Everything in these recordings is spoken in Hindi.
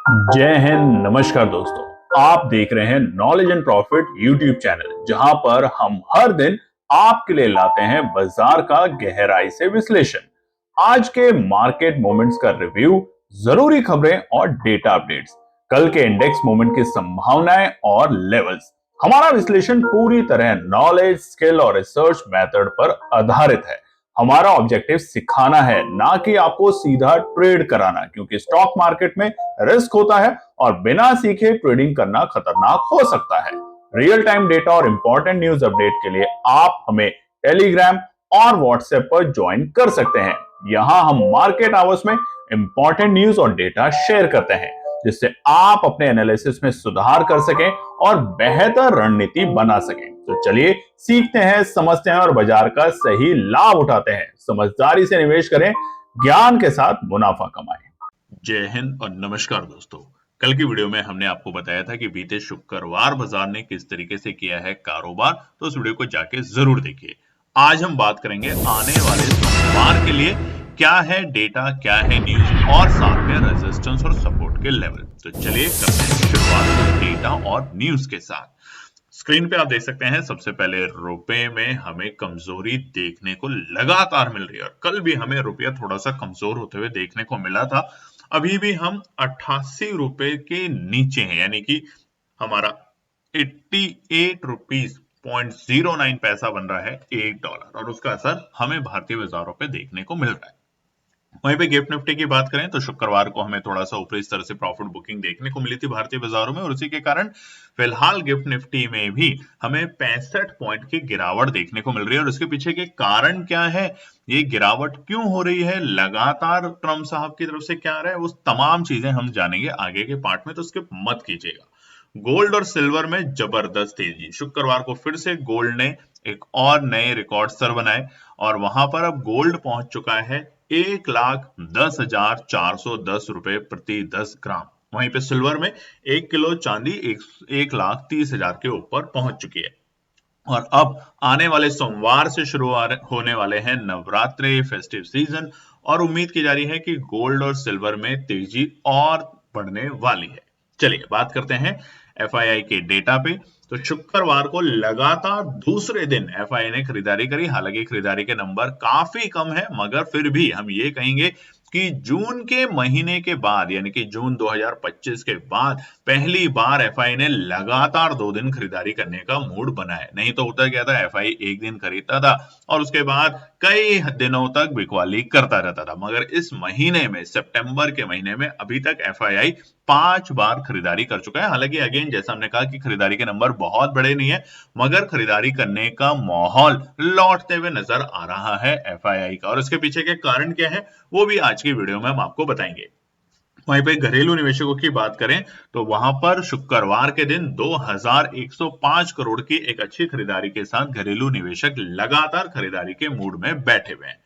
जय हिंद। नमस्कार दोस्तों, आप देख रहे हैं knowledge and profit YouTube channel, जहां पर हम हर दिन आपके लिए लाते हैं बाजार का गहराई से विश्लेषण, आज के मार्केट मोमेंट्स का रिव्यू, जरूरी खबरें और डेटा अपडेट्स, कल के इंडेक्स मूवमेंट की संभावनाएं और लेवल्स। हमारा विश्लेषण पूरी तरह नॉलेज, स्किल और रिसर्च मेथड पर आधारित है। हमारा ऑब्जेक्टिव सिखाना है, ना कि आपको सीधा ट्रेड कराना, क्योंकि स्टॉक मार्केट में रिस्क होता है और बिना सीखे ट्रेडिंग करना खतरनाक हो सकता है। रियल टाइम डेटा और इंपॉर्टेंट न्यूज अपडेट के लिए आप हमें टेलीग्राम और व्हाट्सएप पर ज्वाइन कर सकते हैं। यहां हम मार्केट आवर्स में इंपॉर्टेंट न्यूज और डेटा शेयर करते हैं, जिससे आप अपने एनालिसिस में सुधार कर सकें और बेहतर रणनीति बना सकें। तो चलिए सीखते हैं, समझते हैं और बाजार का सही लाभ उठाते हैं। समझदारी से निवेश करें, ज्ञान के साथ मुनाफा कमाएं। जय हिंद और नमस्कार दोस्तों। कल की वीडियो में हमने आपको बताया था कि बीते शुक्रवार बाजार ने किस तरीके से किया है कारोबार, तो उस वीडियो को जाके जरूर देखिए। आज हम बात करेंगे आने वाले सोमवार के लिए क्या है डेटा, क्या है न्यूज और साथ में रेजिस्टेंस और सपोर्ट के लेवल। तो चलिए करते हैं शुरुआत डेटा और न्यूज के साथ। स्क्रीन पे आप देख सकते हैं, सबसे पहले रुपए में हमें कमजोरी देखने को लगातार मिल रही है और कल भी हमें रुपया थोड़ा सा कमजोर होते हुए देखने को मिला था। अभी भी हम 88 रुपए के नीचे हैं, यानी कि हमारा 88 रुपीज .09 पैसा बन रहा है $1 और उसका असर हमें भारतीय बाजारों पे देखने को मिल रहा है। वहीं पे गिफ्ट निफ्टी की बात करें तो शुक्रवार को हमें थोड़ा सा ऊपरी स्तर से प्रॉफिट बुकिंग देखने को मिली थी भारतीय बाजारों में और उसी के कारण फिलहाल गिफ्ट निफ्टी में भी हमें 65 पॉइंट की गिरावट देखने को मिल रही है। और उसके पीछे के कारण क्या है, ये गिरावट क्यों हो रही है, लगातार ट्रम्प साहब की तरफ से क्या आ रहा है, वो तमाम चीजें हम जानेंगे आगे के पार्ट में, तो स्किप मत कीजिएगा। गोल्ड और सिल्वर में जबरदस्त तेजी, शुक्रवार को फिर से गोल्ड ने एक और नए रिकॉर्ड स्तर बनाए और वहां पर अब गोल्ड पहुंच चुका है 1,10,410 रुपए प्रति 10 ग्राम। वहीं पे सिल्वर में 1 किलो चांदी 1,30,000 के ऊपर पहुंच चुकी है। और अब आने वाले सोमवार से शुरू होने वाले हैं नवरात्रि फेस्टिव सीजन और उम्मीद की जा रही है कि गोल्ड और सिल्वर में तेजी और बढ़ने वाली है। चलिए बात करते हैं एफआईआई के डेटा पे। तो शुक्रवार को लगातार दूसरे दिन एफआईआई ने खरीदारी करी, हालांकि खरीदारी के नंबर काफी कम है, मगर फिर भी हम ये कहेंगे कि जून के महीने के बाद, यानी कि जून 2025 के बाद पहली बार एफआई ने लगातार 2 दिन खरीदारी करने का मूड बनाया। नहीं तो होता क्या था, एफआई एक दिन खरीदता था और उसके बाद कई दिनों तक बिकवाली करता रहता था। मगर इस महीने में, सितंबर के महीने में, अभी तक एफआईआई 5 बार खरीदारी कर चुका है। हालांकि अगेन जैसा हमने कहा कि खरीदारी के नंबर बहुत बड़े नहीं है, मगर खरीदारी करने का माहौल लौटते हुए नजर आ रहा है एफआईआई का। और उसके पीछे के कारण क्या है, वो भी आज की वीडियो में हम आपको बताएंगे। वहीं पे घरेलू निवेशकों की बात करें तो वहां पर शुक्रवार के दिन 2105 करोड़ की एक अच्छी खरीदारी के साथ घरेलू निवेशक लगातार खरीदारी के मूड में बैठे हुए हैं।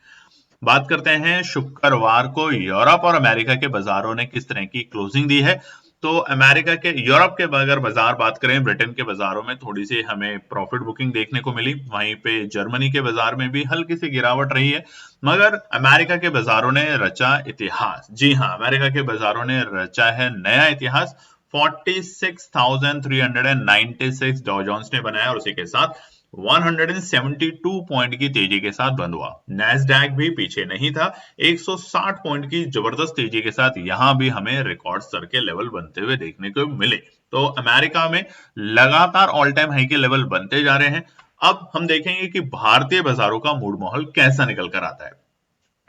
बात करते हैं शुक्रवार को यूरोप और अमेरिका के बाजारों ने किस तरह की क्लोजिंग दी है। तो अमेरिका के, यूरोप के अगर बाजार बात करें, ब्रिटेन के बाजारों में थोड़ी सी हमें प्रॉफिट बुकिंग देखने को मिली। वहीं पे जर्मनी के बाजार में भी हल्की सी गिरावट रही है, मगर अमेरिका के बाजारों ने रचा इतिहास। जी हाँ, अमेरिका के बाजारों ने रचा है नया इतिहास। 46,396 डॉ जोन्स ने बनाया और उसी के साथ 172 पॉइंट की तेजी के साथ बंद हुआ। नैस्डैक भी पीछे नहीं था, 160 पॉइंट की जबरदस्त तेजी के साथ यहां भी हमें रिकॉर्ड स्तर के लेवल बनते हुए देखने को मिले। तो अमेरिका में लगातार ऑल टाइम हाई के लेवल बनते जा रहे हैं। अब हम देखेंगे कि भारतीय बाजारों का मूड माहौल कैसा निकल कर आता है।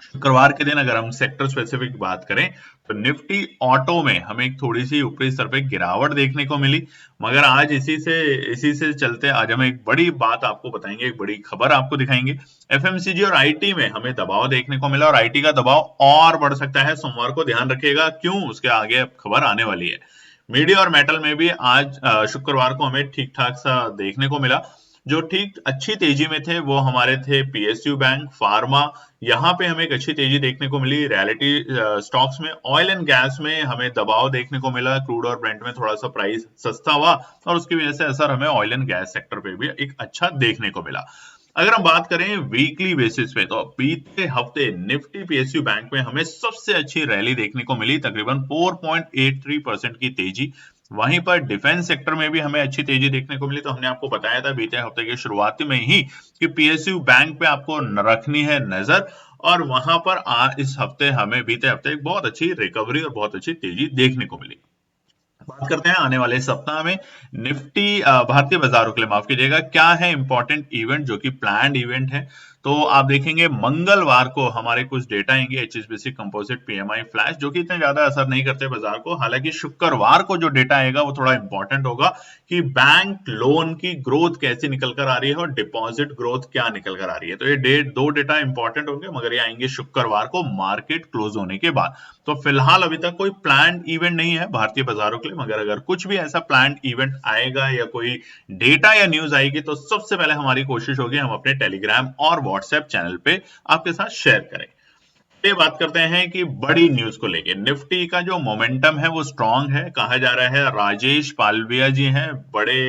शुक्रवार के दिन अगर हम सेक्टर स्पेसिफिक बात करें तो निफ्टी ऑटो में हमें एक थोड़ी सी ऊपरी स्तर पे गिरावट देखने को मिली, मगर आज इसी से चलते आज हम एक बड़ी बात आपको बताएंगे, एक बड़ी खबर आपको दिखाएंगे। एफएमसीजी और आईटी में हमें दबाव देखने को मिला और आईटी का दबाव और बढ़ सकता है सोमवार को, ध्यान रखिएगा क्यों, उसके आगे खबर आने वाली है। मीडिया और मेटल में भी आज शुक्रवार को हमें ठीक ठाक सा देखने को मिला। जो ठीक अच्छी तेजी में थे वो हमारे थे पीएसयू बैंक, फार्मा, यहाँ पे हमें एक अच्छी तेजी देखने को मिली। रियलिटी स्टॉक्स में, ऑयल एंड गैस में हमें दबाव देखने को मिला। क्रूड और ब्रेंट में थोड़ा सा प्राइस सस्ता हुआ और उसकी वजह से असर हमें ऑयल एंड गैस सेक्टर पे भी एक अच्छा देखने को मिला। अगर हम बात करें वीकली बेसिस पे तो बीते हफ्ते निफ्टी पीएसयू बैंक में हमें सबसे अच्छी रैली देखने को मिली, तकरीबन 4.83% की तेजी। वहीं पर डिफेंस सेक्टर में भी हमें अच्छी तेजी देखने को मिली। तो हमने आपको बताया था बीते हफ्ते की शुरुआती में ही कि पीएसयू बैंक पे आपको रखनी है नजर, और वहां पर इस हफ्ते हमें बीते हफ्ते एक बहुत अच्छी रिकवरी और बहुत अच्छी तेजी देखने को मिली। बात करते हैं आने वाले सप्ताह में निफ्टी भारतीय बाजारों के लिए, माफ कीजिएगा, क्या है इंपॉर्टेंट इवेंट जो कि प्लान्ड इवेंट है। तो आप देखेंगे मंगलवार को हमारे कुछ डेटा आएंगे, एचएसबीसी कंपोजिट पीएमआई फ्लैश, जो कि इतने ज्यादा असर नहीं करते बाजार को। हालांकि शुक्रवार को जो डेटा आएगा वो थोड़ा इंपॉर्टेंट होगा कि बैंक लोन की ग्रोथ कैसी निकल कर आ रही है और डिपॉजिट ग्रोथ क्या निकल कर आ रही है। तो ये दो डेटा इंपॉर्टेंट होंगे, मगर ये आएंगे शुक्रवार को मार्केट क्लोज होने के बाद। तो फिलहाल अभी तक कोई प्लान्ड इवेंट नहीं है भारतीय बाजारों के लिए, मगर अगर कुछ भी ऐसा प्लान्ड इवेंट आएगा या कोई डेटा या न्यूज आएगी तो सबसे पहले हमारी कोशिश होगी हम अपने टेलीग्राम और व्हाट्सएप चैनल पे आपके साथ शेयर करें। ये बात करते हैं कि बड़ी न्यूज को लेके निफ्टी का जो मोमेंटम है वो स्ट्रांग है। कहा जा रहा है, राजेश पालविया जी हैं, बड़े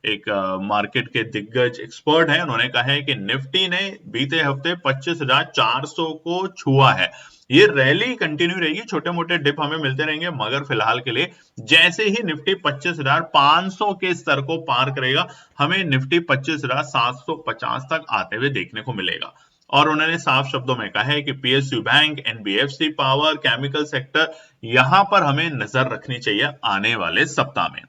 एक मार्केट के दिग्गज एक्सपर्ट हैं, उन्होंने कहा है कि निफ्टी ने बीते हफ्ते 25,400 को छुआ है। ये रैली कंटिन्यू रहेगी, छोटे मोटे डिप हमें मिलते रहेंगे, मगर फिलहाल के लिए जैसे ही निफ्टी 25,500 के स्तर को पार करेगा, हमें निफ्टी 25,750 तक आते हुए देखने को मिलेगा। और उन्होंने साफ शब्दों में कहा है कि PSU bank, NBFC, power, chemical sector, यहां पर हमें नजर रखनी चाहिए आने वाले सप्ताह में।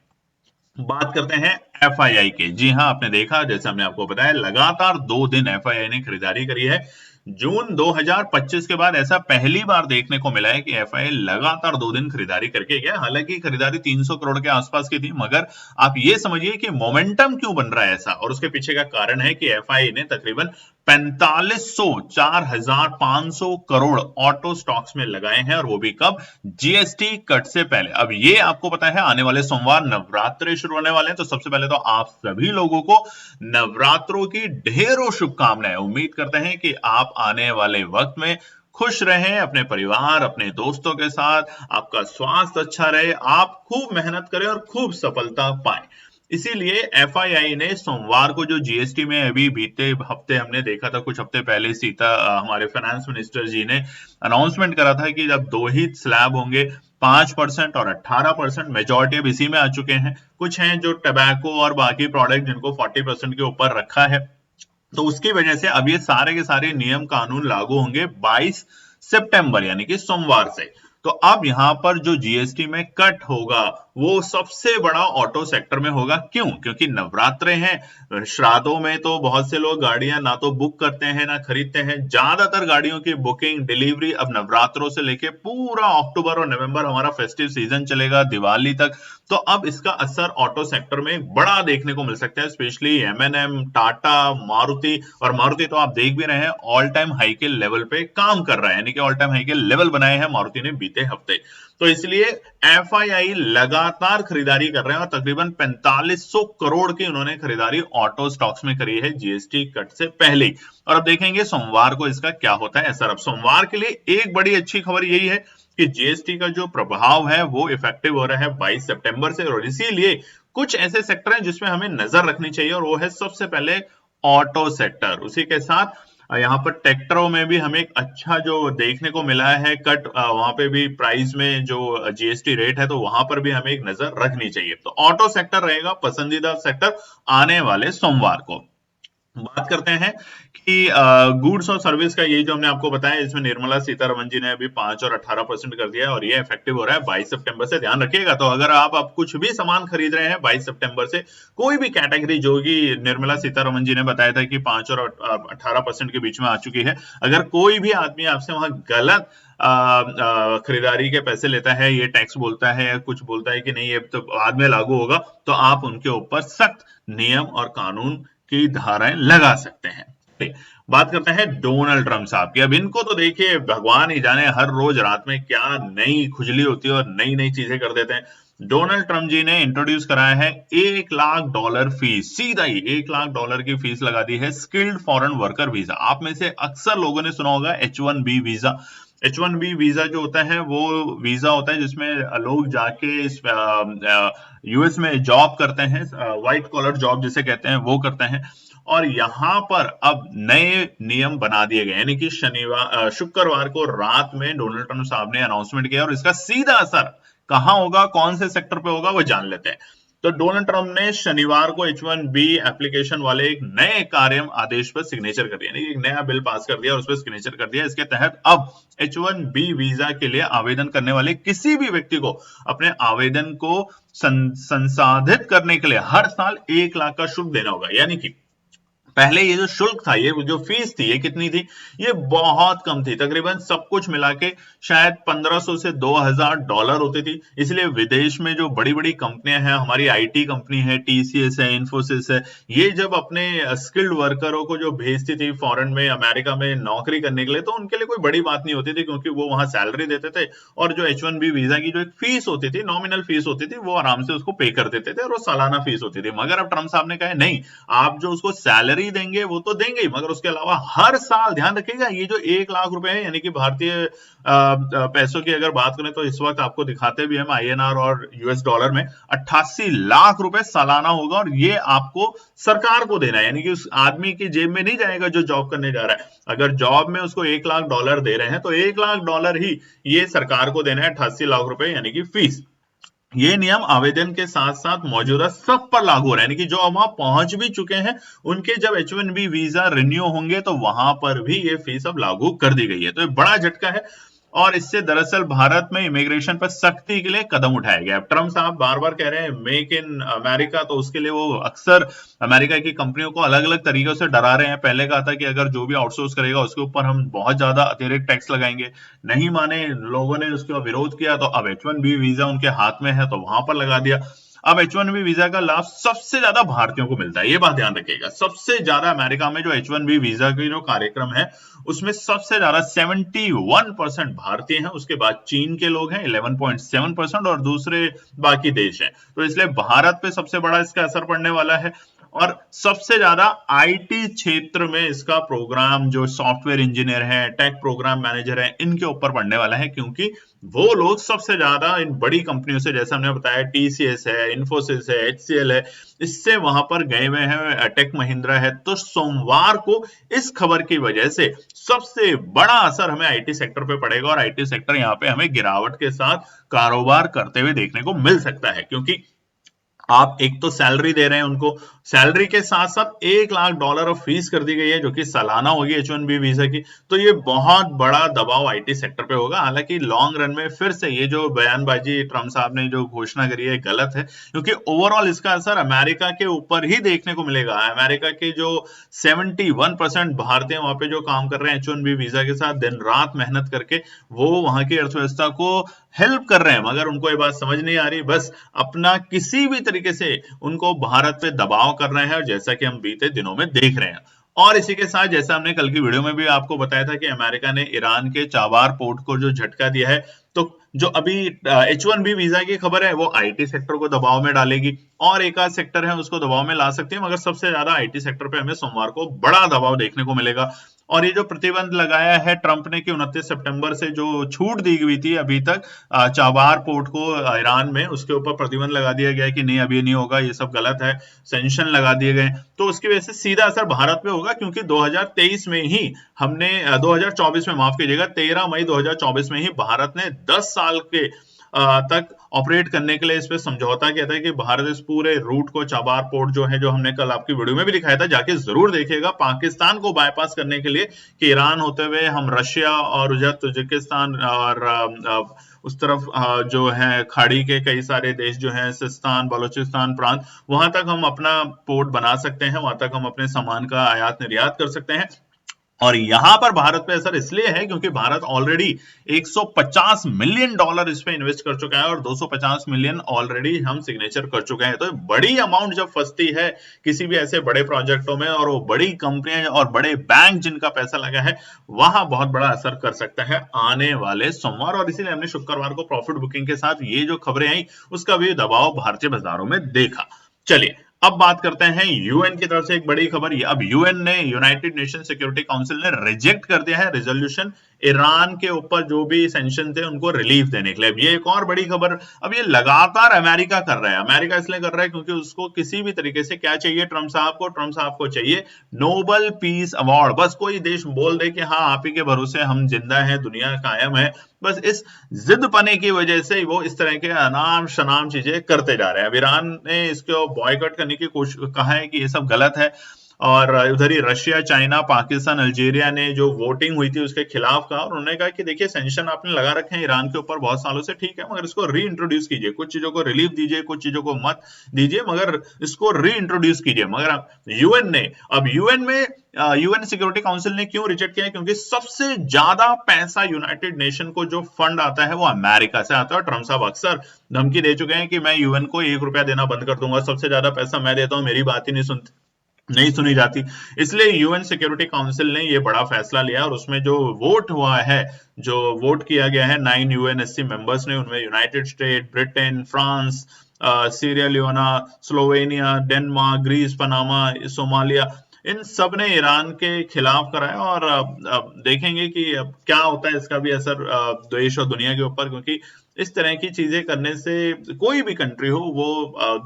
बात करते हैं एफआईआई के। जी हां, आपने देखा, जैसे हमने आपको बताया, लगातार 2 दिन एफआईआई ने खरीदारी करी है। जून 2025 के बाद ऐसा पहली बार देखने को मिला है कि एफआईआई लगातार 2 दिन खरीदारी करके गया। हालांकि खरीदारी 300 करोड़ के आसपास की थी, मगर आप ये समझिए कि मोमेंटम क्यों बन रहा है ऐसा, और उसके पीछे का कारण है कि एफआईआई ने तकरीबन 4,500 करोड़ ऑटो स्टॉक्स में लगाए हैं, और वो भी कब? जीएसटी कट से पहले। अब ये आपको पता है आने वाले सोमवार नवरात्रे शुरू होने वाले हैं, तो सबसे पहले तो आप सभी लोगों को नवरात्रों की ढेरों शुभकामनाएं। उम्मीद करते हैं कि आप आने वाले वक्त में खुश रहें, अपने परिवार, अपने दोस्तों के साथ, आपका स्वास्थ्य अच्छा रहे, आप खूब मेहनत करें और खूब सफलता पाएं। इसीलिए एफआईआई ने सोमवार को जो जीएसटी में अभी बीते हफ्ते हमने देखा था, कुछ हफ्ते पहले हमारे फाइनेंस मिनिस्टर जी ने अनाउंसमेंट करा था कि जब 2 ही स्लैब होंगे, 5% और 18%, मेजॉरिटी अब इसी में आ चुके हैं। कुछ हैं जो टबैको और बाकी प्रोडक्ट जिनको 40% के ऊपर रखा है, तो उसकी वजह से अब ये सारे के सारे नियम कानून लागू होंगे 22 सितंबर यानी कि सोमवार से। तो अब यहां पर जो जीएसटी में कट होगा वो सबसे बड़ा ऑटो सेक्टर में होगा। क्यों? क्योंकि नवरात्रे हैं, श्राद्धों में तो बहुत से लोग गाड़ियां ना तो बुक करते हैं ना खरीदते हैं। ज्यादातर गाड़ियों की बुकिंग, डिलीवरी अब नवरात्रों से लेके पूरा अक्टूबर और नवंबर हमारा फेस्टिव सीजन चलेगा, दिवाली तक। तो अब इसका असर ऑटो सेक्टर में बड़ा देखने को मिल सकता है, स्पेशली एमएनएम, टाटा, मारुति। और मारुति तो आप देख भी रहे हैं ऑल टाइम हाई के लेवल पे काम कर रहा है, यानी कि ऑल टाइम हाई के लेवल बनाए हैं मारुति ने बीते हफ्ते। तो इसलिए एफआईआई लगातार खरीदारी कर रहे हैं, और तकरीबन 4500 करोड़ की उन्होंने खरीदारी ऑटो स्टॉक्स में करी है जीएसटी कट से पहले। और अब देखेंगे सोमवार को इसका क्या होता है असर। अब सोमवार के लिए एक बड़ी अच्छी खबर यही है कि जीएसटी का जो प्रभाव है वो इफेक्टिव हो रहा है 22 सितंबर से, और इसीलिए कुछ ऐसे सेक्टर हैं जिसमें हमें नजर रखनी चाहिए, और वो है सबसे पहले ऑटो सेक्टर। उसी के साथ यहाँ पर ट्रैक्टरों में भी हमें एक अच्छा जो देखने को मिला है कट, वहां पे भी प्राइस में जो जीएसटी रेट है, तो वहां पर भी हमें एक नजर रखनी चाहिए। तो ऑटो सेक्टर रहेगा पसंदीदा सेक्टर आने वाले सोमवार को। बात करते हैं कि गुड्स और सर्विस का, ये जो हमने आपको बताया, इसमें निर्मला सीतारमण जी ने अभी 5 और 18% कर दिया है, और ये इफेक्टिव हो रहा है 22 सितंबर से। ध्यान रखिएगा, तो अगर आप कुछ भी सामान खरीद रहे हैं 22 सितंबर से, कोई भी कैटेगरी जो कि निर्मला सीतारमण जी ने बताया था कि 5 और 18% के बीच में आ चुकी है, अगर कोई भी आदमी आपसे वहां गलत खरीदारी के पैसे लेता है, ये टैक्स बोलता है या कुछ बोलता है कि नहीं ये तो बाद में लागू होगा, तो आप उनके ऊपर सख्त नियम और कानून की धाराएं लगा सकते हैं। बात करते हैं डोनाल्ड ट्रंप साहब की। अब इनको तो देखिए भगवान ही जाने हर रोज रात में क्या नई खुजली होती है और नई नई चीजें कर देते हैं। डोनाल्ड ट्रंप जी ने इंट्रोड्यूस कराया है $1,00,000 फीस, सीधा ही $1,00,000 की फीस लगा दी है स्किल्ड फॉरेन वर्कर वीजा। आप में से अक्सर लोगों ने सुना होगा H1B वीजा। H1B वीजा जो होता है वो वीजा होता है जिसमें लोग जाके इस यूएस में जॉब करते हैं, व्हाइट कॉलर जॉब जिसे कहते हैं वो करते हैं। और यहाँ पर अब नए नियम बना दिए गए, यानी कि शुक्रवार को रात में डोनाल्ड ट्रंप साहब ने अनाउंसमेंट किया और इसका सीधा असर कहाँ होगा, कौन से सेक्टर पे होगा, वो जान लेते हैं। तो डोनाल्ड ट्रंप ने शनिवार को H1B एप्लीकेशन वाले एक नए कार्य आदेश पर सिग्नेचर कर दिया, यानी एक नया बिल पास कर दिया और उस पर सिग्नेचर कर दिया। इसके तहत अब H1B वीजा के लिए आवेदन करने वाले किसी भी व्यक्ति को अपने आवेदन को संसाधित करने के लिए हर साल 1 लाख का शुल्क देना होगा। यानी कि पहले ये जो शुल्क था, ये जो फीस थी, ये कितनी थी? ये बहुत कम थी, तकरीबन सब कुछ मिला के शायद 1500 से $2000 होती थी। इसलिए विदेश में जो बड़ी बड़ी कंपनियां हैं, हमारी आईटी कंपनी है, टीसीएस है, इन्फोसिस है, ये जब अपने स्किल्ड वर्करों को जो भेजती थी फॉरेन में, अमेरिका में नौकरी करने के लिए, तो उनके लिए कोई बड़ी बात नहीं होती थी, क्योंकि वो वहां सैलरी देते थे और जो H1B वीजा की जो एक फीस होती थी, नॉमिनल फीस होती थी, वो आराम से उसको पे कर देते थे और वो सालाना फीस होती थी। मगर अब ट्रंप साहब ने कहा नहीं, आप जो उसको सैलरी देंगे वो तो देंगे ही, मगर उसके अलावा हर साल, ध्यान रखिएगा, ये जो 1 लाख रुपए है, यानी कि भारतीय पैसों की अगर बात करें तो इस वक्त आपको दिखाते भी हम INR और US डॉलर में 88 लाख रुपए सालाना होगा और ये आपको सरकार को देना है, यानी कि उस आदमी की जेब में नहीं जाएगा जो जॉब करने जा रहा है। अगर जॉब में उसको $1 लाख दे रहे हैं तो $1 लाख ही ये सरकार को देना है, 88 लाख रुपए यानी कि फीस। ये नियम आवेदन के साथ साथ मौजूदा सब पर लागू हो रहा है, यानी कि जो अब वहां पहुंच भी चुके हैं उनके जब H1B वीजा रिन्यू होंगे तो वहां पर भी ये फीस अब लागू कर दी गई है। तो ये बड़ा झटका है और इससे दरअसल भारत में इमिग्रेशन पर सख्ती के लिए कदम उठाया गया। अब ट्रंप साहब बार बार कह रहे हैं मेक इन अमेरिका, तो उसके लिए वो अक्सर अमेरिका की कंपनियों को अलग अलग तरीकों से डरा रहे हैं। पहले कहा था कि अगर जो भी आउटसोर्स करेगा उसके ऊपर हम बहुत ज्यादा अतिरिक्त टैक्स लगाएंगे, नहीं माने लोगों ने उसका विरोध किया, तो अब H1B वीजा उनके हाथ में है तो वहां पर लगा दिया। अब H1B वीजा का लाभ सबसे ज्यादा भारतीयों को मिलता है, ये बात ध्यान रखिएगा। सबसे ज्यादा अमेरिका में जो H1B वीजा की जो कार्यक्रम है उसमें सबसे ज्यादा 71% भारतीय हैं, उसके बाद चीन के लोग हैं 11.7% और दूसरे बाकी देश हैं। तो इसलिए भारत पे सबसे बड़ा इसका असर पड़ने वाला है और सबसे ज्यादा आईटी क्षेत्र में इसका प्रोग्राम जो सॉफ्टवेयर इंजीनियर है, टेक प्रोग्राम मैनेजर है, इनके ऊपर पड़ने वाला है, क्योंकि वो लोग सबसे ज्यादा इन बड़ी कंपनियों से, जैसा हमने बताया TCS है, इन्फोसिस है, HCL है, इससे वहां पर गए हुए हैं, टेक महिंद्रा है। तो सोमवार को इस खबर की वजह से सबसे बड़ा असर हमें आईटी सेक्टर पे पड़ेगा और आईटी सेक्टर यहाँ पे हमें गिरावट के साथ कारोबार करते हुए देखने को मिल सकता है, क्योंकि आप एक तो सैलरी दे रहे हैं उनको, सैलरी के साथ साथ $1 लाख ऑफ फीस कर दी गई है जो कि सालाना होगी H1B वीजा की। तो ये बहुत बड़ा दबाव आईटी सेक्टर पे होगा। हालांकि लॉन्ग रन में फिर से ये जो बयानबाजी ट्रंप साहब ने जो घोषणा करी है गलत है, क्योंकि ओवरऑल इसका असर अमेरिका के ऊपर ही देखने को मिलेगा। अमेरिका के जो 71% भारतीय वहां पे जो काम कर रहे हैं H1B वीजा के साथ दिन रात मेहनत करके, वो वहां की अर्थव्यवस्था को हेल्प कर रहे हैं, मगर उनको ये बात समझ नहीं आ रही, बस अपना किसी भी तरीके से उनको भारत पे दबाव कर रहे हैं, और जैसा कि हम बीते दिनों में देख रहे हैं। और इसी के साथ जैसा हमने कल की वीडियो में भी आपको बताया था कि अमेरिका ने ईरान के चाबार पोर्ट को जो झटका दिया है, तो जो अभी H1B वीजा की खबर है वो आईटी सेक्टर को दबाव में डालेगी और एक आध सेक्टर है उसको दबाव में ला सकती है, मगर सबसे ज्यादा आईटी सेक्टर पे हमें सोमवार को बड़ा दबाव देखने को मिलेगा। और ये जो प्रतिबंध लगाया है ट्रंप ने कि 29 सितंबर से जो छूट दी हुई थी अभी तक चाबार पोर्ट को ईरान में, उसके ऊपर प्रतिबंध लगा दिया गया कि नहीं अभी नहीं होगा, ये सब गलत है, सेंक्शन लगा दिए गए। तो उसकी वजह से सीधा असर भारत पे होगा, क्योंकि 2023 में ही हमने 2024 में, माफ कीजिएगा, 13 मई 2024 में ही भारत ने 10 साल के तक ऑपरेट करने के लिए इस पे समझौता किया था कि भारत इस पूरे रूट को, चाबार पोर्ट जो है, जो हमने कल आपकी वीडियो में भी दिखाया था, जाके जरूर देखिएगा, पाकिस्तान को बाईपास करने के लिए कि ईरान होते हुए हम रशिया और ताजिकिस्तान और उस तरफ जो है खाड़ी के कई सारे देश जो हैं, सिस्तान, बलूचिस्तान प्रांत, वहां तक हम अपना पोर्ट बना सकते हैं, वहां तक हम अपने सामान का आयात निर्यात कर सकते हैं। और यहां पर भारत पे असर इसलिए है क्योंकि भारत ऑलरेडी $150 मिलियन इस पे इन्वेस्ट कर चुका है और 250 मिलियन ऑलरेडी हम सिग्नेचर कर चुके हैं। तो बड़ी अमाउंट जब फंसती है किसी भी ऐसे बड़े प्रोजेक्टों में, और वो बड़ी कंपनियां और बड़े बैंक जिनका पैसा लगा है, वहां बहुत बड़ा असर कर सकता है आने वाले सोमवार। और इसीलिए हमने शुक्रवार को प्रॉफिट बुकिंग के साथ ये जो खबरें आई उसका भी दबाव भारतीय बाजारों में देखा। चलिए अब बात करते हैं यूएन की तरफ से एक बड़ी खबर। अब यूएन ने, यूनाइटेड नेशन सिक्योरिटी काउंसिल ने रिजेक्ट कर दिया है रेजोल्यूशन ईरान के ऊपर जो भी सैंक्शन थे उनको रिलीफ देने के लिए। अब ये एक और बड़ी खबर, अब ये लगातार अमेरिका कर रहा है। अमेरिका इसलिए कर रहा है क्योंकि उसको किसी भी तरीके से क्या चाहिए, ट्रंप साहब को चाहिए नोबल पीस अवार्ड। बस कोई देश बोल दे कि हाँ आप ही के भरोसे हम जिंदा हैं, दुनिया कायम है, बस इस जिद पने की वजह से वो इस तरह के अनाम शनाम चीजें करते जा रहे हैं। अब ईरान ने इसको बॉयकॉट करने की कोशिश कहा है कि ये सब गलत है, और उधर ही रशिया, चाइना, पाकिस्तान, अल्जीरिया ने जो वोटिंग हुई थी उसके खिलाफ कहा, और उन्होंने कहा कि देखिए सैंक्शन आपने लगा रखे हैं ईरान के ऊपर बहुत सालों से, ठीक है, मगर इसको री इंट्रोड्यूस कीजिए, कुछ चीजों को रिलीफ दीजिए, कुछ चीजों को मत दीजिए, मगर इसको री इंट्रोड्यूस कीजिए। मगर यूएन ने, अब यूएन में यूएन सिक्योरिटी काउंसिल ने क्यों रिजेक्ट किया है, क्योंकि सबसे ज्यादा पैसा यूनाइटेड नेशन को जो फंड आता है वो अमेरिका से आता है। ट्रम्प साहब अक्सर धमकी दे चुके हैं कि मैं यूएन को 1 रुपया देना बंद कर दूंगा, सबसे ज्यादा पैसा मैं देता हूं, मेरी बात ही नहीं सुनी जाती। इसलिए यूएन सिक्योरिटी काउंसिल ने ये बड़ा फैसला लिया, और उसमें जो वोट हुआ है, जो वोट किया गया है 9 यूएनएससी मेंबर्स ने, उनमें United State, Britain, France, Sierra Leone, Slovenia, Denmark, Greece, Panama, Somalia, इन सब ने ईरान के खिलाफ करा है। और अब देखेंगे कि अब क्या होता है इसका भी असर देश और दुनिया के ऊपर, क्योंकि इस तरह की चीजें करने से कोई भी कंट्री हो वो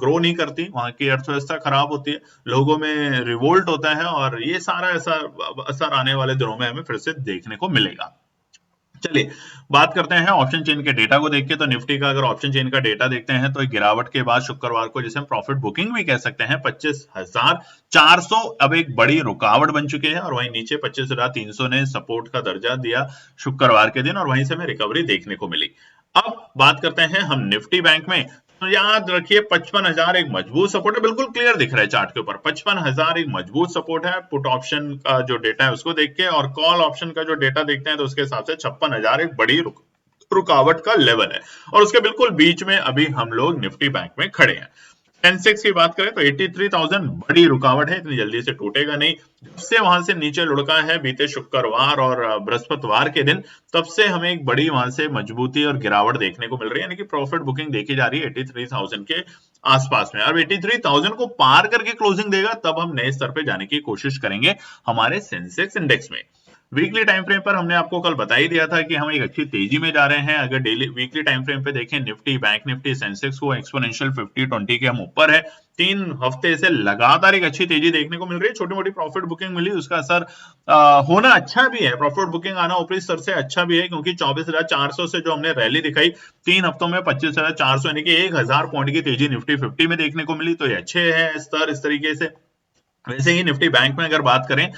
ग्रो नहीं करती, वहां की अर्थव्यवस्था खराब होती है, लोगों में रिवोल्ट होता है, और ये सारा असर आने वाले दिनों में हमें फिर से देखने को मिलेगा। चलिए बात करते हैं ऑप्शन चेन के डेटा को देख के। तो निफ्टी का अगर ऑप्शन चेन का डेटा देखते हैं तो एक गिरावट के बाद शुक्रवार को, जिसे हम प्रॉफिट बुकिंग भी कह सकते हैं, 25,400 अब एक बड़ी रुकावट बन चुकी है, और वहीं नीचे 25,300 ने सपोर्ट का दर्जा दिया शुक्रवार के दिन, और वहीं से हमें रिकवरी देखने को मिली। अब बात करते हैं हम निफ्टी बैंक में। तो याद रखिए 55,000 एक मजबूत सपोर्ट है, बिल्कुल क्लियर दिख रहा है चार्ट के ऊपर, 55,000 एक मजबूत सपोर्ट है पुट ऑप्शन का जो डेटा है उसको देख के, और कॉल ऑप्शन का जो डेटा देखते हैं तो उसके हिसाब से 56,000 एक बड़ी रुकावट का लेवल है, और उसके बिल्कुल बीच में अभी हम लोग निफ्टी बैंक में खड़े हैं। सेंसेक्स की बात करें तो 83,000 बड़ी रुकावट है, इतनी जल्दी से टूटेगा नहीं। जब से वहां से नीचे लुढ़का है बीते शुक्रवार और बृहस्पतिवार के दिन, तब से हमें एक बड़ी वहां से मजबूती और गिरावट देखने को मिल रही है, यानी कि प्रॉफिट बुकिंग देखी जा रही है 83,000 के आसपास में। अब 83,000 को पार करके क्लोजिंग देगा तब हम नए स्तर पे जाने की कोशिश करेंगे हमारे सेंसेक्स इंडेक्स में। वीकली टाइम फ्रेम पर हमने आपको कल बता ही दिया था कि हम एक अच्छी तेजी में जा रहे हैं। अगर डेली वीकली टाइम फ्रेम पे देखें, निफ्टी, बैंक निफ्टी, सेंसेक्स को एक्सपोनेंशियल 50-20 के हम ऊपर है। 3 हफ्ते से लगातार एक अच्छी तेजी देखने को मिल रही है। छोटी मोटी प्रॉफिट बुकिंग मिली, उसका असर होना अच्छा भी है। प्रॉफिट बुकिंग आना ऊपरी स्तर से अच्छा भी है, क्योंकि 24,400 से जो हमने रैली दिखाई 3 हफ्तों में 25,400 यानी कि 1,000 पॉइंट की तेजी निफ्टी 50 में देखने को मिली, तो ये अच्छे है स्तर इस तरीके से। वैसे ही निफ्टी बैंक में अगर बात करें,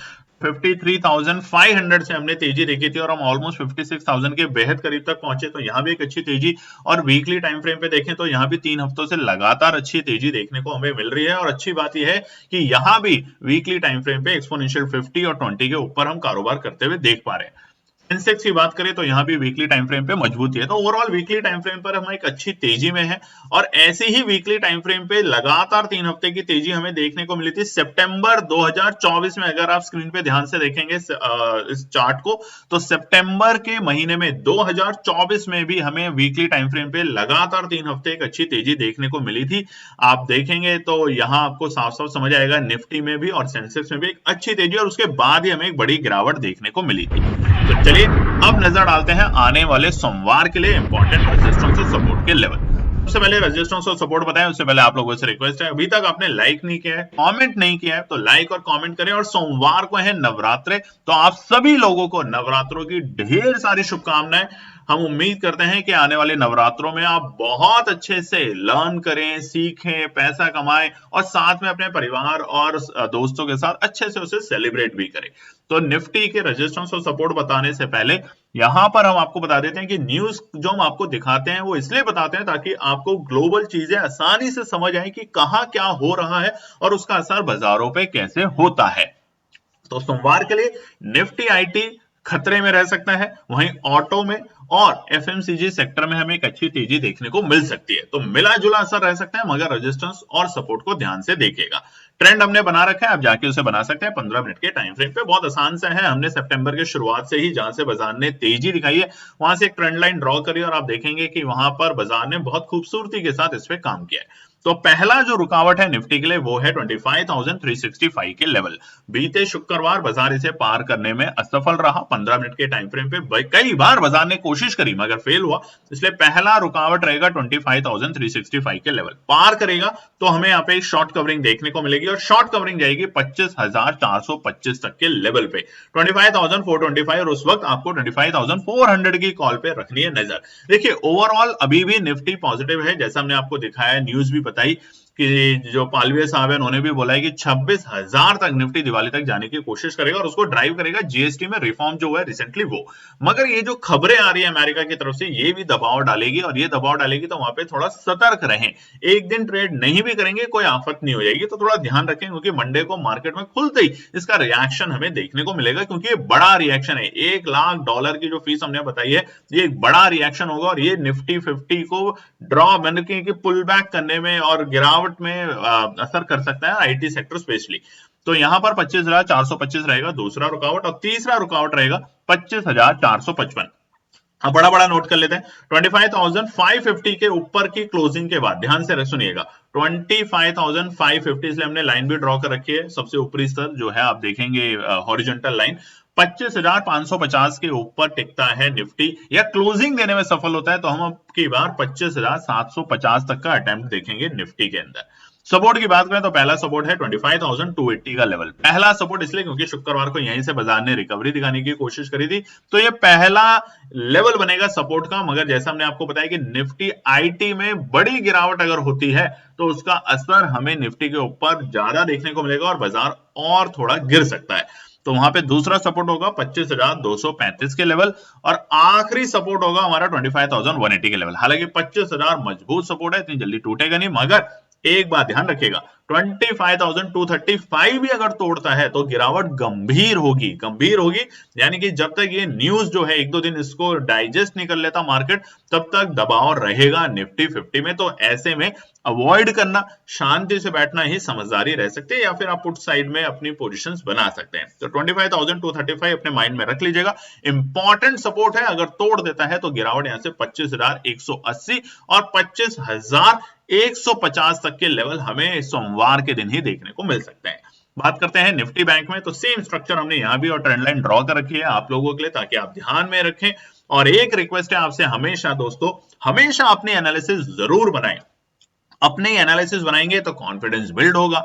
53,500 से हमने तेजी देखी थी और हम ऑलमोस्ट 56,000 के बेहद करीब तक पहुंचे, तो यहाँ भी एक अच्छी तेजी। और वीकली टाइम फ्रेम पे देखें तो यहाँ भी 3 हफ्तों से लगातार अच्छी तेजी देखने को हमें मिल रही है। और अच्छी बात यह है कि यहाँ भी वीकली टाइम फ्रेम पे एक्सपोनेंशियल 50 और 20 के ऊपर हम कारोबार करते हुए देख पा रहे हैं। सेंसेक्स की बात करें तो यहाँ भी वीकली टाइम फ्रेम पे मजबूती है, तो ओवरऑल वीकली टाइम फ्रेम पर हम एक अच्छी तेजी में है। और ऐसी ही वीकली टाइम फ्रेम पे लगातार 3 हफ्ते की तेजी हमें देखने को मिली थी सितंबर 2024 में। अगर आप स्क्रीन पे ध्यान से देखेंगे इस चार्ट को, तो सितंबर के महीने में 2024 में भी हमें वीकली टाइम फ्रेम पे लगातार 3 हफ्ते एक अच्छी तेजी देखने को मिली थी। आप देखेंगे तो यहाँ आपको साफ साफ समझ आएगा, निफ्टी में भी और सेंसेक्स में भी एक अच्छी तेजी, और उसके बाद ही हमें एक बड़ी गिरावट देखने को मिली थी। तो चलिए अब नजर डालते हैं आने वाले सोमवार के लिए इंपॉर्टेंट रेजिस्टेंस और सपोर्ट के लेवल। सबसे पहले रेजिस्टेंस और सपोर्ट बताएं, उससे पहले आप लोगों से रिक्वेस्ट है, अभी तक आपने लाइक नहीं किया है, कमेंट नहीं किया है, तो लाइक और कमेंट करें। और सोमवार को है नवरात्रे, तो आप सभी लोगों को नवरात्रों की ढेर सारी शुभकामनाएं। हम उम्मीद करते हैं कि आने वाले नवरात्रों में आप बहुत अच्छे से लर्न करें, सीखें, पैसा कमाएं, और साथ में अपने परिवार और दोस्तों के साथ अच्छे से उसे सेलिब्रेट भी करें। तो निफ्टी के रेजिस्टेंस और सपोर्ट बताने से पहले यहां पर हम आपको बता देते हैं कि न्यूज जो हम आपको दिखाते हैं वो इसलिए बताते हैं ताकि आपको ग्लोबल चीजें आसानी से समझ आए कि कहां क्या हो रहा है और उसका असर बाजारों पे कैसे होता है। तो सोमवार के लिए निफ्टी आईटी खतरे में रह सकता है, वहीं ऑटो में और एफएमसीजी सेक्टर में हमें एक अच्छी तेजी देखने को मिल सकती है। तो मिला जुला असर रह सकता है, मगर रेजिस्टेंस और सपोर्ट को ध्यान से देखिएगा। ट्रेंड हमने बना रखा है, आप जाके उसे बना सकते हैं 15 मिनट के टाइम फ्रेम पे। बहुत आसान से है, हमने सितंबर के शुरुआत से ही जहां से बाजार ने तेजी दिखाई है वहां से एक ट्रेंड लाइन ड्रॉ करी, और आप देखेंगे कि वहां पर बाजार ने बहुत खूबसूरती के साथ इस पे काम किया है। तो पहला जो रुकावट है निफ्टी के लिए वो है 25,365 के लेवल। बीते शुक्रवार बाजार इसे पार करने में असफल रहा। 15 मिनट के टाइम फ्रेम पे कई बार बाजार ने कोशिश करी मगर फेल हुआ, इसलिए पहला रुकावट रहेगा 25,365 के लेवल। पार करेगा तो हमें यहाँ पे शॉर्ट कवरिंग देखने को मिलेगी और शॉर्ट कवरिंग जाएगी 25,425 तक के लेवल पे, 25,425, और उस वक्त आपको 25,400 की कॉल पे रखनी है नजर। देखिए ओवरऑल अभी भी निफ्टी पॉजिटिव है, जैसा हमने आपको दिखाया, न्यूज भी बताई कि जो पालवे साहब है उन्होंने भी बोला है कि 26,000 तक निफ्टी दिवाली तक जाने की कोशिश करेगा और उसको ड्राइव करेगा जीएसटी में रिफॉर्म जो हुआ है रिसेंटली वो। मगर ये जो खबरें आ रही है अमेरिका की तरफ से ये भी दबाव डालेगी, और ये दबाव डालेगी तो वहां पे थोड़ा सतर्क रहें। एक दिन ट्रेड नहीं भी करेंगे कोई आफत नहीं हो जाएगी, तो थोड़ा ध्यान रखें क्योंकि मंडे को मार्केट में खुलते ही इसका रिएक्शन हमें देखने को मिलेगा, क्योंकि ये बड़ा रिएक्शन है। $1,00,000 की जो फीस हमने बताई है ये एक बड़ा रिएक्शन होगा और ये निफ्टी 50 को ड्रॉ बन के पुल बैक करने में और गिरावट में असर कर सकता है आईटी सेक्टर स्पेशली। तो यहां पर 25,425 रहेगा दूसरा रुकावट, और तीसरा रुकावट रहेगा 25,455। अब बड़ा बड़ा नोट कर लेते हैं, 25,550 के ऊपर की क्लोजिंग के बाद ध्यान से सुनिएगा, 25,550, इसलिए हमने लाइन भी ड्रॉ कर रखी है। सबसे ऊपरी स्तर जो है आप देखेंगे हॉरिजॉन्टल लाइन 25,550 के ऊपर टिकता है निफ्टी या क्लोजिंग देने में सफल होता है तो हम अब की बार 25,750 तक का अटेम्प्ट देखेंगे निफ्टी के अंदर। सपोर्ट की बात करें तो पहला सपोर्ट है 25,280 का लेवल। पहला सपोर्ट इसलिए क्योंकि शुक्रवार को यहीं से बाजार ने रिकवरी दिखाने की कोशिश करी थी, तो ये पहला लेवल बनेगा सपोर्ट का। मगर जैसा हमने आपको बताया कि निफ्टी आईटी में बड़ी गिरावट अगर होती है तो उसका असर हमें निफ्टी के ऊपर ज्यादा देखने को मिलेगा और बाजार और थोड़ा गिर सकता है। तो वहां पे दूसरा सपोर्ट होगा 25,235 के लेवल, और आखिरी सपोर्ट होगा हमारा 25,180 के लेवल। हालांकि 25,000 मजबूत सपोर्ट है, इतनी जल्दी टूटेगा नहीं, मगर एक बात ध्यान रखिएगा 25,235 भी अगर तोड़ता है तो गिरावट गंभीर होगी। यानी कि जब तक ये न्यूज जो है एक दो दिन इसको डाइजेस्ट नहीं कर लेता मार्केट, तब तक दबाव रहेगा निफ्टी 50 में। तो ऐसे में अवॉइड करना, शांति से बैठना ही समझदारी रह सकती है, या फिर आप पुट साइड में अपनी पोजीशंस बना सकते हैं। तो 25,235 अपने माइंड में रख लीजिएगा, इंपॉर्टेंट सपोर्ट है। अगर तोड़ देता है तो गिरावट यहां से 25,180 और 25,150 तक के लेवल हमें सोमवार के दिन ही देखने को मिल सकते हैं। बात करते हैं निफ्टी बैंक में, तो सेम स्ट्रक्चर हमने यहां भी और ट्रेंड लाइन ड्रॉ कर रखी है आप लोगों के लिए, ताकि आप ध्यान में रखें। और एक रिक्वेस्ट है आपसे, हमेशा दोस्तों हमेशा अपनी एनालिसिस जरूर बनाएं। अपने एनालिसिस बनाएंगे तो कॉन्फिडेंस बिल्ड होगा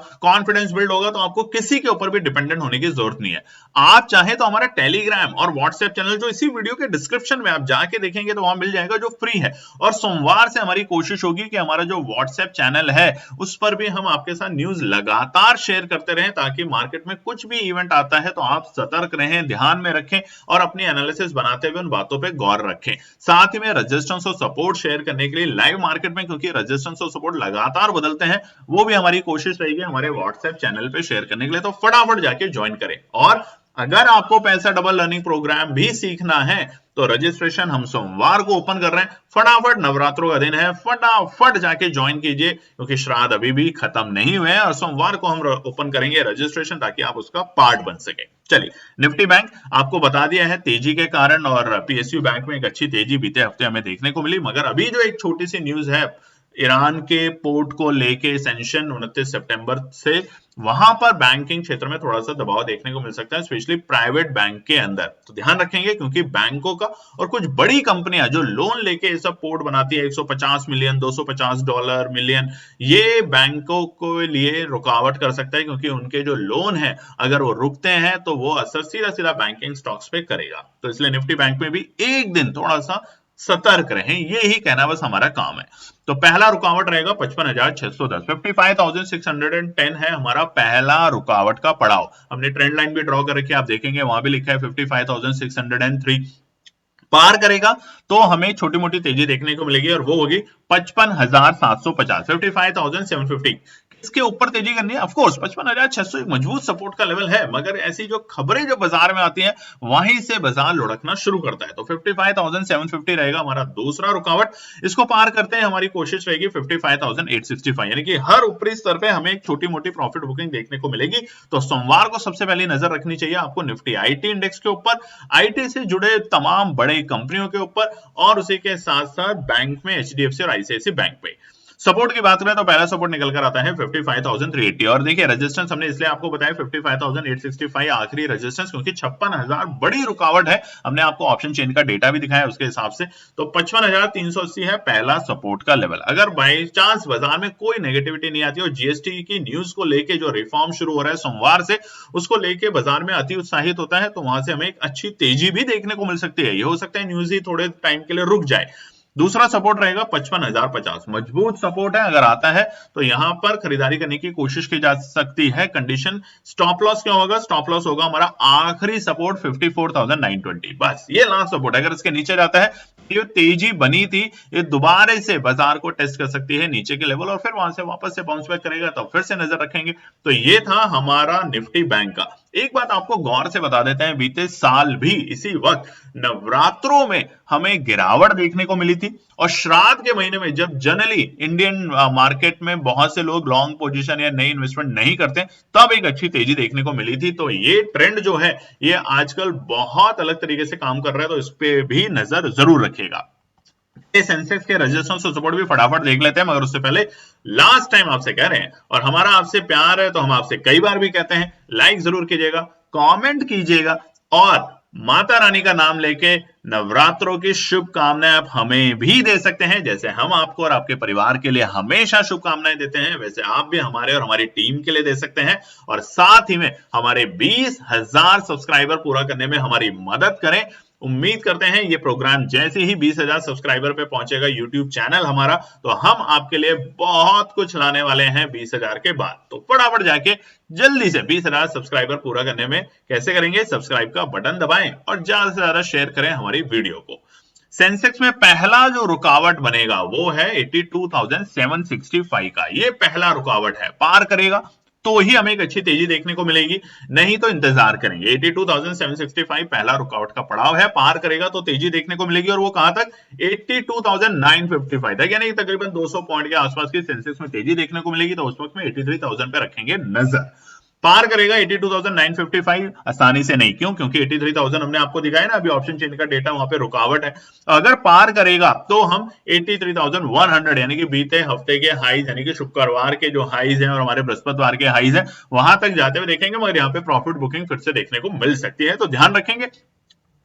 तो आपको किसी के ऊपर भी डिपेंडेंट होने की जरूरत नहीं है। आप चाहे तो हमारा टेलीग्राम और व्हाट्सएप चैनल जो इसी वीडियो के डिस्क्रिप्शन में आप जाके देखेंगे तो वहां मिल जाएगा, जो फ्री है। और सोमवार से हमारी कोशिश होगी कि हमारा जो व्हाट्सएप चैनल है उस पर भी हम आपके साथ न्यूज लगातार शेयर करते रहें, ताकि मार्केट में कुछ भी इवेंट आता है तो आप सतर्क रहें, ध्यान में रखें और अपनी एनालिसिस बनाते हुए उन बातों पर गौर रखें। साथ ही में रेजिस्टेंस और सपोर्ट शेयर करने के लिए लाइव मार्केट में, क्योंकि रेजिस्टेंस और सपोर्ट लगातार बदलते हैं, वो भी हमारी कोशिश रहेगी हमारे व्हाट्सएप चैनल पे शेयर करने के लिए। तो फटाफट जाके ज्वाइन करें। और अगर आपको पैसा डबल लर्निंग प्रोग्राम भी सीखना है तो रजिस्ट्रेशन हम सोमवार को ओपन कर रहे हैं। फटाफट, नवरात्रों का दिन है, फटाफट जाके ज्वाइन कीजिए, क्योंकि श्राद्ध अभी भी खत्म नहीं हुए हैं और सोमवार को हम ओपन करेंगे रजिस्ट्रेशन, ताकि आप उसका पार्ट बन सके। चलिए, निफ्टी बैंक आपको बता दिया है तेजी के कारण, और पीएसयू बैंक में एक अच्छी तेजी बीते हफ्ते हमें देखने को मिली। मगर अभी जो एक छोटी सी न्यूज है ईरान के पोर्ट को लेके सेंक्शन 29 सितंबर से, वहां पर बैंकिंग क्षेत्र में थोड़ा सा दबाव देखने को मिल सकता है, स्पेशली प्राइवेट बैंक के अंदर। तो ध्यान रखेंगे, क्योंकि बैंकों का और कुछ बड़ी कंपनियां जो लोन लेके ये सब पोर्ट बनाती है, 150 मिलियन, $250 मिलियन, ये बैंकों के लिए रुकावट कर सकता है, क्योंकि उनके जो लोन है अगर वो रुकते हैं तो वो असर सीधा सीधा बैंकिंग स्टॉक्स पे करेगा। तो इसलिए निफ्टी बैंक में भी एक दिन थोड़ा सा सतर्क रहें, ये ही कहना बस हमारा काम है। तो पहला रुकावट रहेगा 55,610, 55,610 है हमारा पहला रुकावट का पड़ाव। हमने ट्रेंड लाइन भी ड्रॉ कर रखी है, आप देखेंगे वहां भी लिखा है 55,603। पार करेगा तो हमें छोटी मोटी तेजी देखने को मिलेगी, और वो होगी 55,750, 55,750। इसके ऊपर तेजी करनी है। ऑफ कोर्स 55,600 एक मजबूत सपोर्ट का लेवल है, मगर ऐसी जो खबरें जो बाजार में आती हैं वहीं से बाजार लुढ़कना शुरू करता है। तो 55,750 रहेगा हमारा दूसरा रुकावट। इसको पार करते हैं हमारी कोशिश रहेगी 55,865, यानी कि हर ऊपरी स्तर पे हमें एक छोटी मोटी प्रॉफिट बुकिंग देखने को मिलेगी। तो सोमवार को सबसे पहले नजर रखनी चाहिए आपको निफ्टी आईटी इंडेक्स के ऊपर, आईटी से जुड़े तमाम बड़े कंपनियों के ऊपर, और उसी के साथ साथ बैंक में एचडीएफसी और आईसीआईसी बैंक पे। सपोर्ट की बात करें तो पहला सपोर्ट निकल कर आता है 55,380 और देखिए रेजिस्टेंस हमने इसलिए आपको बताया 55,865 आखिरी रेजिस्टेंस, क्योंकि 56,000 बड़ी रुकावट है। हमने आपको ऑप्शन चेन का डेटा भी दिखाया उसके हिसाब से, तो 55,380 है पहला सपोर्ट का लेवल। अगर बाई चांस बाजार में कोई नेगेटिविटी नहीं आती और जीएसटी की न्यूज को लेके जो रिफॉर्म शुरू हो रहा है सोमवार से, उसको लेके बाजार में अति उत्साहित होता है, तो वहां से हमें एक अच्छी तेजी भी देखने को मिल सकती है। ये हो सकता है न्यूज ही थोड़े टाइम के लिए रुक जाए। दूसरा सपोर्ट रहेगा 55,050, मजबूत सपोर्ट है। अगर आता है तो यहां पर खरीदारी करने की कोशिश की जा सकती है। कंडीशन स्टॉप लॉस क्या होगा? स्टॉप लॉस होगा हमारा आखिरी सपोर्ट 54,920, बस ये लास्ट सपोर्ट। अगर इसके नीचे जाता है, ये तेजी बनी थी, ये दोबारा से बाजार को टेस्ट कर सकती है नीचे के लेवल और फिर वहां से वापस से बाउंस बैक करेगा तो फिर से नजर रखेंगे। तो ये था हमारा निफ्टी बैंक का। एक बात आपको गौर से बता देते हैं, बीते साल भी इसी वक्त नवरात्रों में हमें गिरावट देखने को मिली थी और श्राद्ध के महीने में जब जनरली इंडियन मार्केट में बहुत से लोग लॉन्ग पोजीशन या नई इन्वेस्टमेंट नहीं करते, तब एक अच्छी तेजी देखने को मिली थी। तो ये ट्रेंड जो है ये आजकल बहुत अलग तरीके से काम कर रहा है, तो इस पे भी नजर जरूर रखिएगा। सेंसेक्स के रेजिस्टेंस और सपोर्ट भी फटाफट देख लेते हैं, मगर उससे पहले लास्ट टाइम आपसे कह रहे हैं और हमारा आपसे प्यार है तो हम आपसे कई बार भी कहते हैं, लाइक जरूर कीजिएगा, कमेंट कीजिएगा और माता रानी का नाम लेके नवरात्रों की शुभकामनाएं आप हमें भी दे सकते हैं। जैसे हम आपको और आपके परिवार के लिए हमेशा शुभकामनाएं देते हैं, वैसे आप भी हमारे और हमारी टीम के लिए दे सकते हैं और साथ ही में हमारे 20,000 सब्सक्राइबर पूरा करने में हमारी मदद करें। उम्मीद करते हैं ये प्रोग्राम जैसे ही 20,000 सब्सक्राइबर पे पहुंचेगा यूट्यूब चैनल हमारा, तो हम आपके लिए बहुत कुछ लाने वाले हैं 20,000 के बाद। तो फटाफट जाके जल्दी से 20,000 सब्सक्राइबर पूरा करने में कैसे करेंगे? सब्सक्राइब का बटन दबाएं और ज्यादा से ज्यादा शेयर करें हमारी वीडियो को। सेंसेक्स में पहला जो रुकावट बनेगा वो है 82,765 का। ये पहला रुकावट है, पार करेगा तो ही हमें एक अच्छी तेजी देखने को मिलेगी, नहीं तो इंतजार करेंगे। 82,765 पहला रुकावट का पड़ाव है, पार करेगा तो तेजी देखने को मिलेगी और वो कहां तक? 82,955 तक, यानी तकरीबन 200 पॉइंट के आसपास की सेंसेक्स में तेजी देखने को मिलेगी। तो उस वक्त में 83,000 पे रखेंगे नजर। पार करेगा 82,955 आसानी से नहीं, क्यों? क्योंकि 83,000 हमने आपको दिखाया ना अभी ऑप्शन चेन का डेटा, वहां पे रुकावट है। अगर पार करेगा तो हम 83,100 यानी कि बीते हफ्ते के हाईज, यानी कि शुक्रवार के जो हाईज हैं और हमारे बृहस्पतिवार के हाईज हैं, वहां तक जाते हुए देखेंगे, मगर यहाँ पे प्रॉफिट बुकिंग फिर से देखने को मिल सकती है, तो ध्यान रखेंगे।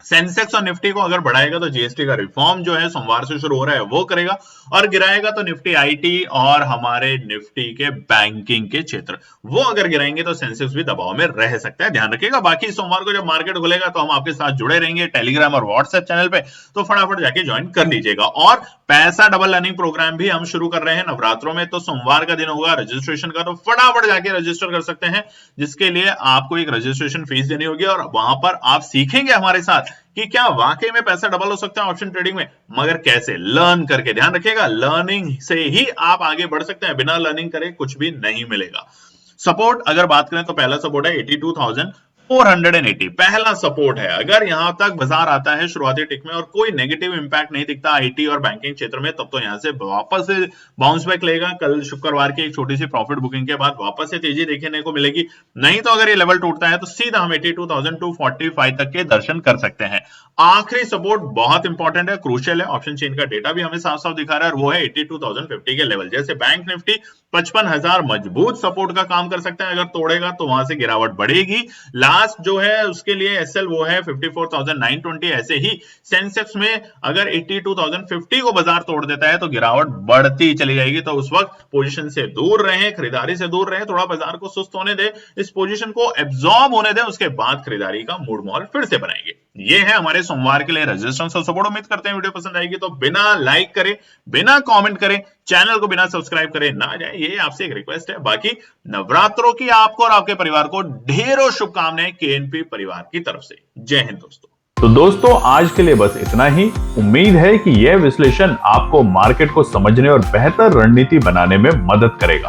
सेंसेक्स और निफ्टी को अगर बढ़ाएगा तो जीएसटी का रिफॉर्म जो है सोमवार से शुरू हो रहा है वो करेगा, और गिराएगा तो निफ्टी आईटी और हमारे निफ्टी के बैंकिंग के क्षेत्र, वो अगर गिराएंगे तो सेंसेक्स भी दबाव में रह सकता है, ध्यान रखिएगा। बाकी सोमवार को जब मार्केट खुलेगा तो हम आपके साथ जुड़े रहेंगे टेलीग्राम और व्हाट्सएप चैनल पे, तो फटाफट जाके ज्वाइन कर लीजिएगा। और पैसा डबल लर्निंग प्रोग्राम भी हम शुरू कर रहे हैं नवरात्रों में, तो सोमवार का दिन होगा रजिस्ट्रेशन का, तो फटाफट जाके रजिस्टर कर सकते हैं, जिसके लिए आपको एक रजिस्ट्रेशन फीस देनी होगी और वहां पर आप सीखेंगे हमारे साथ कि क्या वाकई में पैसा डबल हो सकता है ऑप्शन ट्रेडिंग में, मगर कैसे, लर्न करके। ध्यान रखिएगा, लर्निंग से ही आप आगे बढ़ सकते हैं, बिना लर्निंग करे कुछ भी नहीं मिलेगा। सपोर्ट अगर बात करें तो पहला सपोर्ट है 82,480, पहला सपोर्ट है। अगर यहां तक बाजार आता है शुरुआती टिक में और कोई नेगेटिव इंपैक्ट नहीं दिखता आईटी और बैंकिंग क्षेत्र में, तब तो यहां से वापस से बाउंस बैक लेगा। कल शुक्रवार की एक छोटी सी प्रॉफिट बुकिंग के बाद वापस से तेजी देखने को मिलेगी। नहीं तो अगर ये लेवल टूटता है तो सीधा हम 82,245 तक के दर्शन कर सकते हैं। आखिरी सपोर्ट बहुत इंपॉर्टेंट है, क्रूशियल है, ऑप्शन चेन का डेटा भी हमें साफ साफ दिखा रहा है, और वो है 82,050 के लेवल। जैसे बैंक निफ्टी 55,000 मजबूत सपोर्ट का काम कर सकता है, अगर तोड़ेगा तो वहां से गिरावट बढ़ेगी। लास्ट जो है उसके लिए एसएल वो है 54,920। ऐसे ही सेंसेक्स में अगर 82,050 को बाजार तोड़ देता है तो गिरावट बढ़ती चली जाएगी, तो उस वक्त पोजीशन से दूर रहें, खरीदारी से दूर रहें, थोड़ा बाजार को सुस्त होने दे, इस पोजीशन को एब्जॉर्ब होने दे, उसके बाद खरीदारी का मूड माहौल फिर से बनाएंगे। ये है हमारे सोमवार के लिए रेजिस्टेंस और सपोर्ट। उम्मीद करते हैं वीडियो पसंद आएगी, तो बिना लाइक करे, बिना कमेंट करे, चैनल को बिना सब्सक्राइब करे ना जाए, ये आपसे एक रिक्वेस्ट है। बाकी नवरात्रों की आपको और आपके परिवार को ढेरों शुभकामनाएं केएनपी परिवार की तरफ से। जय हिंद दोस्तों। तो दोस्तों आज के लिए बस इतना ही। उम्मीद है कि यह विश्लेषण आपको मार्केट को समझने और बेहतर रणनीति बनाने में मदद करेगा।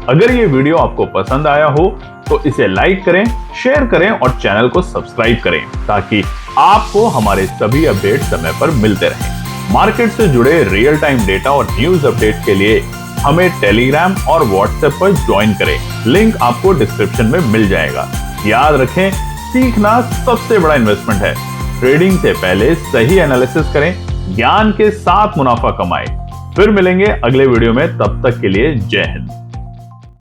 अगर ये वीडियो आपको पसंद आया हो तो इसे लाइक करें, शेयर करें और चैनल को सब्सक्राइब करें, ताकि आपको हमारे सभी अपडेट समय पर मिलते रहें। मार्केट से जुड़े रियल टाइम डेटा और न्यूज अपडेट के लिए हमें टेलीग्राम और व्हाट्सएप पर ज्वाइन करें, लिंक आपको डिस्क्रिप्शन में मिल जाएगा। याद रखें, सीखना सबसे बड़ा इन्वेस्टमेंट है। ट्रेडिंग से पहले सही एनालिसिस करें, ज्ञान के साथ मुनाफा कमाएं। फिर मिलेंगे अगले वीडियो में, तब तक के लिए जय हिंद।